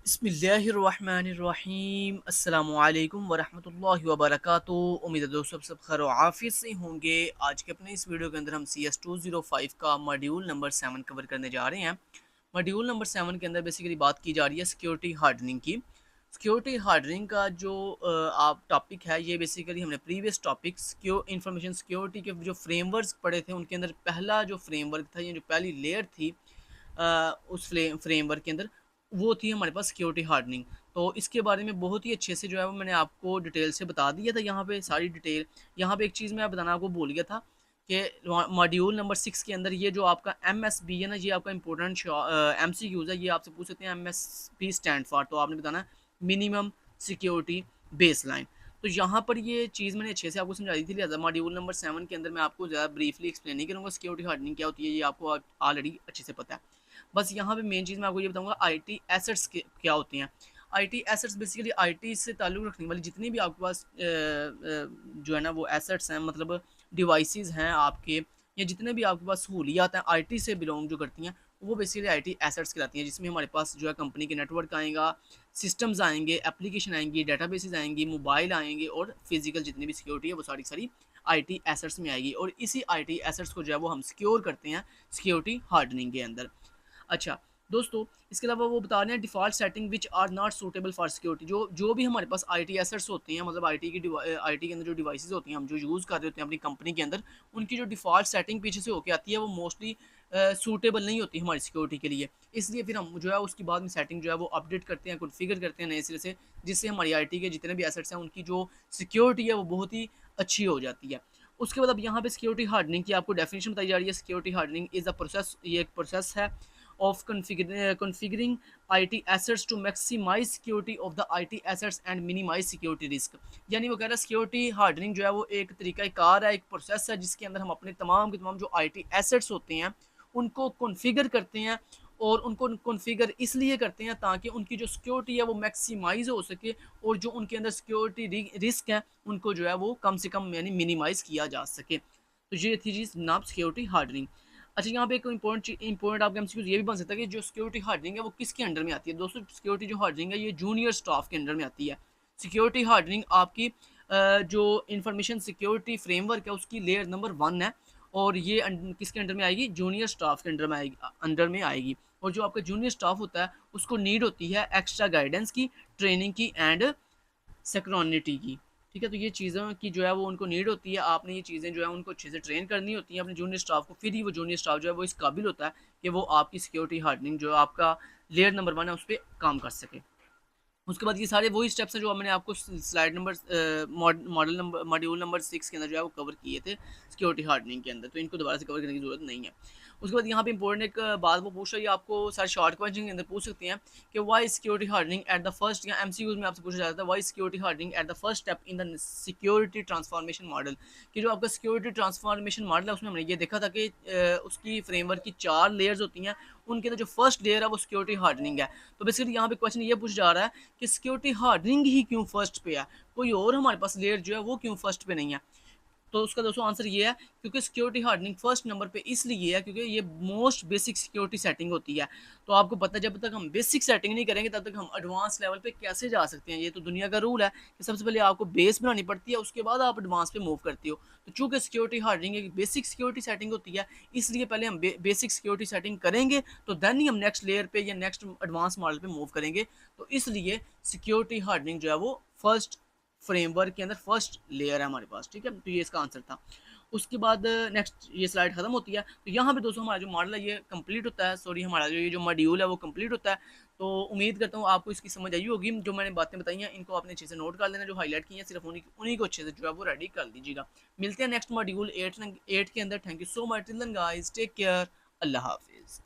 बिस्मिल्लाहिर्रहमानिर्रहीम अस्सलामुअलैकुम वरहमतुल्लाहि वबरकातुहू। उम्मीद है दोस्तों सब खैर आफियत से होंगे। आज के अपने इस वीडियो के अंदर हम CS205 का मॉड्यूल नंबर 7 कवर करने जा रहे हैं। मॉड्यूल नंबर 7 के अंदर बेसिकली बात की जा रही है सिक्योरिटी हार्डनिंग की। सिक्योरिटी हार्डनिंग का जो आप टॉपिक है, ये बेसिकली हमने प्रीवियस टॉपिक इंफॉर्मेशन सिक्योरिटी के जो फ्रेमवर्क पढ़े थे, उनके अंदर पहला जो फ्रेमवर्क था, ये जो पहली लेयर थी उस फ्रेमवर्क के अंदर, वो थी हमारे पास सिक्योरिटी हार्डनिंग। तो इसके बारे में बहुत ही अच्छे से जो है वो मैंने आपको डिटेल से बता दिया था, यहाँ पे सारी डिटेल। यहाँ पे एक चीज़ मैं बताना आपको भूल गया था कि मॉड्यूल नंबर 6 के अंदर ये जो आपका MSB है ना, ये आपका इंपॉर्टेंट MCQs है। ये आपसे पूछ सकते हैं MSB स्टैंड फॉर, तो आपने बताना मिनिमम सिक्योरिटी बेसलाइन। तो यहाँ पर ये चीज़ मैंने अच्छे से आपको समझा दी थी, लिहाजा मॉड्यूल नंबर 7 के अंदर मैं आपको ज़्यादा ब्रीफली एक्सप्लेन नहीं करूँगा। सिक्योरिटी हार्डनिंग क्या होती है ये आपको ऑलरेडी अच्छे से पता है। बस यहाँ पे मेन चीज़ मैं आपको ये बताऊँगा आईटी एसेट्स क्या होती हैं। आईटी एसेट्स बेसिकली आईटी से ताल्लुक़ रखने वाली जितनी भी आपके पास जो है ना वो एसेट्स हैं, मतलब डिवाइसेस हैं आपके, या जितने भी आपके पास सहूलियात हैं आईटी से बिलोंग जो करती हैं, वो बेसिकली आईटी एसेट्स कहलाती हैं। जिसमें हमारे पास जो है कंपनी के नेटवर्क आएगा, सिस्टम्स आएंगे, एप्लीकेशन आएंगी, डेटाबेसेस आएंगी, मोबाइल आएंगे, और फिजिकल जितनी भी सिक्योरिटी है वो सारी सारी आईटी एसेट्स में आएगी। और इसी आईटी एसेट्स को जो है वो हम सिक्योर करते हैं सिक्योरिटी हार्डनिंग के अंदर। अच्छा दोस्तों, इसके अलावा वो बता रहे हैं default setting which are not suitable for security. जो जो भी हमारे पास आईटी एसेट्स होते हैं, मतलब आईटी के अंदर जो डिवाइसेस होती हैं, हम जो यूज़ कर रहे होते हैं अपनी कंपनी के अंदर, उनकी जो डिफ़ॉल्ट सेटिंग पीछे से होके आती है वो मोस्टली सूटेबल नहीं होती हमारी सिक्योरिटी के लिए। इसलिए फिर हम जो है उसके बाद में सेटिंग जो है वो अपडेट करते हैं, कॉन्फ़िगर करते हैं नए सिरे से, जिससे हमारी आईटी के जितने भी एसेट्स हैं उनकी जो सिक्योरिटी है वो बहुत ही अच्छी हो जाती है। उसके बाद अब यहाँ पे सिक्योरिटी हार्डनिंग की आपको डेफिनेशन बताई जा रही है। Security hardening is a process, ये एक प्रोसेस है of configuring IT assets to maximize security of the IT assets and minimize security risk। यानी वो कह रहा है सिक्योरिटी हार्डनिंग जो है वो एक तरीका कार है, एक प्रोसेस है, जिसके अंदर हम अपने तमाम के तमाम जो IT एसेट्स होते हैं उनको कॉन्फ़िगर करते हैं। और उनको कॉन्फ़िगर इसलिए करते हैं ताकि उनकी जो सिक्योरिटी है वो मैक्सिमाइज़ हो सके, और जो उनके अंदर सिक्योरिटी रिस्क है उनको जो है वो कम से कम यानी मिनिमाइज़ किया जा सके। तो ये थी चीज़ नाम सिक्योरिटी हार्डनिंग। अच्छा, यहाँ पे एक इंपॉर्टेंट आपका एमसीक्यू ये भी बन सकता है कि जो सिक्योरिटी हार्डनिंग है वो किसके अंडर में आती है। दोस्तों, सिक्योरिटी जो हार्डनिंग है ये जूनियर स्टाफ के अंडर में आती है। सिक्योरिटी हार्डनिंग आपकी जो इंफॉर्मेशन सिक्योरिटी फ्रेमवर्क है उसकी लेयर नंबर 1 है, और ये किसके अंडर में आएगी, जूनियर स्टाफ के अंडर में आएगी। और जो आपका जूनियर स्टाफ होता है उसको नीड होती है एक्स्ट्रा गाइडेंस की, ट्रेनिंग की, एंड सेक्रोनिटी की। ठीक है, तो ये चीज़ों की जो है वो उनको नीड होती है। आपने ये चीज़ें जो है उनको अच्छे से ट्रेन करनी होती हैं अपने जूनियर स्टाफ को, फिर ही वो जूनियर स्टाफ जो है वो इस काबिल होता है कि वो आपकी सिक्योरिटी हार्डनिंग जो आपका लेयर नंबर 1 है उस पर काम कर सके। उसके बाद ये सारे वही स्टेप्स हैं जो मैंने आपको स्लाइड नंबर मॉड्यूल नंबर 6 के अंदर जो है वो कवर किए थे सिक्योरिटी हार्डनिंग के अंदर, तो इनको दोबारा से कवर करने की ज़रूरत नहीं है। उसके बाद यहाँ पे इंपॉर्टेंट एक बात वो पूछ रही है, आपको सारे शॉर्ट क्वेश्चन के अंदर पूछ सकते हैं कि why security hardening at the first, या एमसीक्यूज में आपसे पूछा जाता है why security hardening at the first step in the security transformation model. कि जो आपका सिक्योरिटी ट्रांसफॉर्मेशन मॉडल है उसमें हमने ये देखा था कि उसकी फ्रेमवर्क की 4 लेयर्स होती हैं, उनके अंदर जो फर्स्ट लेयर है वो सिक्योरिटी हार्डनिंग है। तो बेसिकली यहाँ पे क्वेश्चन ये पूछा जा रहा है कि सिक्योरिटी हार्डनिंग ही क्यों फर्स्ट पे है, कोई और हमारे पास लेयर जो है वो क्यों फर्स्ट पे नहीं है। तो उसका दोस्तों आंसर ये है क्योंकि सिक्योरिटी हार्डनिंग फर्स्ट नंबर पे इसलिए है क्योंकि ये मोस्ट बेसिक सिक्योरिटी सेटिंग होती है। तो आपको पता है जब तक हम बेसिक सेटिंग नहीं करेंगे तब तक हम एडवांस लेवल पे कैसे जा सकते हैं। ये तो दुनिया का रूल है कि सबसे पहले आपको बेस बनानी पड़ती है, उसके बाद आप एडवांस पे मूव करती हो। तो चूंकि सिक्योरिटी हार्डनिंग एक बेसिक सिक्योरिटी सेटिंग होती है, इसलिए पहले हम बेसिक सिक्योरिटी सेटिंग करेंगे, तो देन ही हम नेक्स्ट लेयर पे या नेक्स्ट एडवांस मॉडल पे मूव करेंगे। तो इसलिए सिक्योरिटी हार्डनिंग जो है वो फर्स्ट फ्रेमवर्क के अंदर फर्स्ट लेयर है हमारे पास। ठीक है, तो ये इसका आंसर था। उसके बाद नेक्स्ट ये स्लाइड खत्म होती है, तो यहाँ पे दोस्तों हमारा जो मॉडल है ये कंप्लीट होता है, सॉरी हमारा जो ये जो मॉड्यूल है वो कंप्लीट होता है। तो उम्मीद करता हूँ आपको इसकी समझ आई होगी। जो मैंने बातें बताई हैं इनको आपने अच्छे से नोट कर लेना, जो हाईलाइट की हैं सिर्फ उन्हीं को अच्छे से जो है वो रेडी कर लीजिएगा। मिलते हैं नेक्स्ट मॉड्यूल 8 के अंदर। Thank you so much, till then guys, take care, अल्लाह हाफिज़।